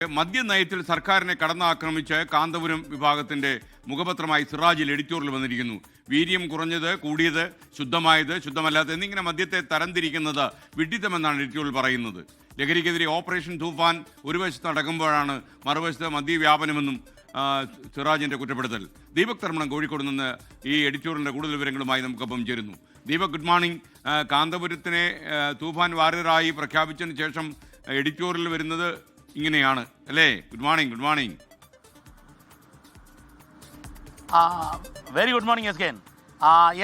മദ്യനയത്തിൽ സർക്കാരിനെ കടന്നാക്രമിച്ച് കാന്തപുരം വിഭാഗത്തിന്റെ മുഖപത്രമായി സിറാജിൽ എഡിറ്റോറിയൽ വന്നിരിക്കുന്നു. വീര്യം കുറഞ്ഞത്, കൂടിയത്, ശുദ്ധമായത്, ശുദ്ധമല്ലാത്തത് എന്നിങ്ങനെ മദ്യത്തെ തരംതിരിക്കുന്നത് വിഡ്ഢിത്തമെന്നാണ് എഡിറ്റോറിയൽ പറയുന്നത്. ലഹരിക്കെതിരെ ഓപ്പറേഷൻ തൂഫാൻ ഒരു വശത്ത് നടക്കുമ്പോഴാണ് മറുവശത്ത് മദ്യവ്യാപനമെന്നും സിറാജിന്റെ കുറ്റപ്പെടുത്തൽ. ദീപക് തർമ്മണം കോഴിക്കോട് നിന്ന് ഈ എഡിറ്റോറിയലിന്റെ കൂടുതൽ വിവരങ്ങളുമായി നമുക്കൊപ്പം ചേരുന്നു. Deepak, good morning. കാന്തപുരത്തിനെ തൂഫാൻ വാരിയറായി പ്രഖ്യാപിച്ചതിന് ശേഷം എഡിറ്റോറിയൽ വരുന്നത് ഇങ്ങനെയാണ് അല്ലേ? Good morning. Good morning. Very good morning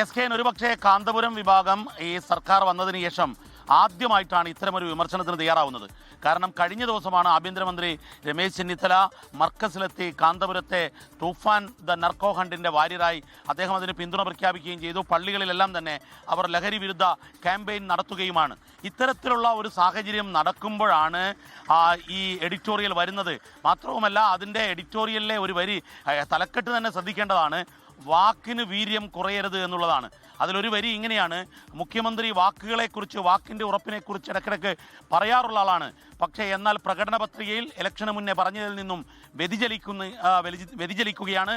S K. ഒരുപക്ഷെ കാന്തപുരം വിഭാഗം ഈ സർക്കാർ വന്നതിന് ശേഷം ആദ്യമായിട്ടാണ് ഇത്തരമൊരു വിമർശനത്തിന് തയ്യാറാവുന്നത്. കാരണം കഴിഞ്ഞ ദിവസമാണ് ആഭ്യന്തരമന്ത്രി രമേശ് ചെന്നിത്തല മർക്കസിലെത്തി കാന്തപുരത്തെ തൂഫാൻ ദ നർക്കോ ഹണ്ടിൻ്റെ വാരിയറായി അദ്ദേഹം അതിന് പിന്തുണ പ്രഖ്യാപിക്കുകയും ചെയ്തു. പള്ളികളിലെല്ലാം തന്നെ അവർ ലഹരി വിരുദ്ധ ക്യാമ്പയിൻ നടത്തുകയുമാണ്. ഇത്തരത്തിലുള്ള ഒരു സാഹചര്യം നടക്കുമ്പോഴാണ് ഈ എഡിറ്റോറിയൽ വരുന്നത്. മാത്രവുമല്ല, അതിൻ്റെ എഡിറ്റോറിയലിലെ ഒരു വരി തലക്കെട്ട് തന്നെ ശ്രദ്ധിക്കേണ്ടതാണ്. വാക്കിന് വീര്യം കുറയരുത് എന്നുള്ളതാണ്. അതിലൊരു വരി ഇങ്ങനെയാണ്: മുഖ്യമന്ത്രി വാക്കുകളെക്കുറിച്ച്, വാക്കിൻ്റെ ഉറപ്പിനെക്കുറിച്ച് ഇടയ്ക്കിടയ്ക്ക് പറയാറുള്ള ആളാണ്. പക്ഷേ എന്നാൽ പ്രകടന പത്രികയിൽ ഇലക്ഷന് മുന്നേ പറഞ്ഞതിൽ നിന്നും വ്യതിചലിക്കുകയാണ്.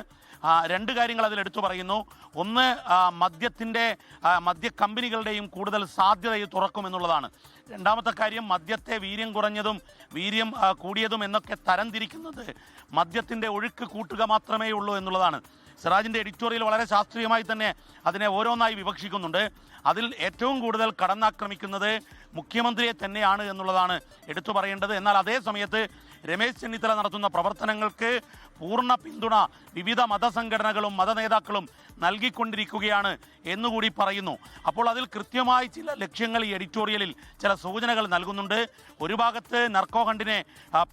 രണ്ട് കാര്യങ്ങൾ അതിലെടുത്തു പറയുന്നു. ഒന്ന്, മദ്യ കമ്പനികളുടെയും കൂടുതൽ സാധ്യത തുറക്കുമെന്നുള്ളതാണ്. രണ്ടാമത്തെ കാര്യം, മദ്യത്തെ വീര്യം കുറഞ്ഞതും വീര്യം കൂടിയതും എന്നൊക്കെ തരംതിരിക്കുന്നത് മദ്യത്തിൻ്റെ ഒഴുക്ക് കൂട്ടുക മാത്രമേ ഉള്ളൂ എന്നുള്ളതാണ്. സിറാജിൻ്റെ എഡിറ്റോറിയൽ വളരെ ശാസ്ത്രീയമായി തന്നെ അതിനെ ഓരോന്നായി വിവക്ഷിക്കുന്നുണ്ട്. അതിൽ ഏറ്റവും കൂടുതൽ കടന്നാക്രമിക്കുന്നത് മുഖ്യമന്ത്രിയെ തന്നെയാണ് എന്നുള്ളതാണ് എടുത്തു പറയേണ്ടത്. എന്നാൽ അതേ സമയത്ത് രമേശ് ചെന്നിത്തല നടത്തുന്ന പ്രവർത്തനങ്ങൾക്ക് പൂർണ്ണ പിന്തുണ വിവിധ മതസംഘടനകളും മതനേതാക്കളും നൽകിക്കൊണ്ടിരിക്കുകയാണ് എന്നുകൂടി പറയുന്നു. അപ്പോൾ അതിൽ കൃത്യമായി ചില ലക്ഷ്യങ്ങൾ ഈ എഡിറ്റോറിയലിൽ ചില സൂചനകൾ നൽകുന്നുണ്ട്. ഒരു ഭാഗത്ത് നർക്കോ ഹണ്ടിനെ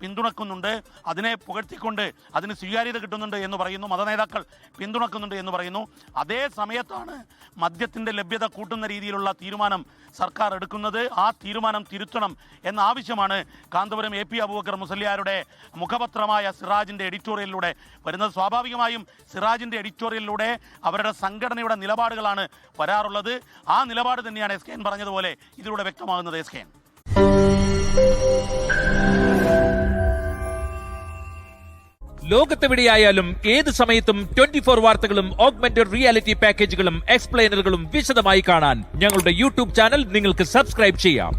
പിന്തുണക്കുന്നുണ്ട്, അതിനെ പുകഴ്ത്തിക്കൊണ്ട് അതിന് സ്വീകാര്യത കിട്ടുന്നുണ്ട് എന്ന് പറയുന്നു, മതനേതാക്കൾ പിന്തുണക്കുന്നുണ്ട് എന്ന് പറയുന്നു. അതേ സമയത്താണ് മദ്യത്തിൻ്റെ ലഭ്യത കൂട്ടുന്ന രീതിയിലുള്ള തീരുമാനം സർക്കാർ എടുക്കുന്നത്. ആ തീരുമാനം തിരുത്തണം എന്ന ആവശ്യമാണ് കാന്തപുരം AP അബൂബക്കർ മുസല്യാരുടെ മുഖപത്രമായ സിറാജിൻ്റെ എഡിറ്റോറിയലിലൂടെ വരുന്നത്. സ്വാഭാവികമായും സിറാജിൻ്റെ എഡിറ്റോറിയലിലൂടെ അവരുടെ സംഘടനയുടെ നിലപാടുകളാണ് വരാറുള്ളത്. ആ നിലപാട് തന്നെയാണ് SKN പറഞ്ഞതുപോലെ ഇതിലൂടെ വ്യക്തമാകുന്നത്. SKN ലോകത്തെവിടെയായാലും ഏത് സമയത്തും 24 വാർത്തകളും ഓഗ്മെന്റഡ് റിയാലിറ്റി പാക്കേജുകളും എക്സ്പ്ലെയിനറുകളും വിശദമായി കാണാൻ ഞങ്ങളുടെ YouTube ചാനൽ നിങ്ങൾക്ക് സബ്സ്ക്രൈബ് ചെയ്യാം.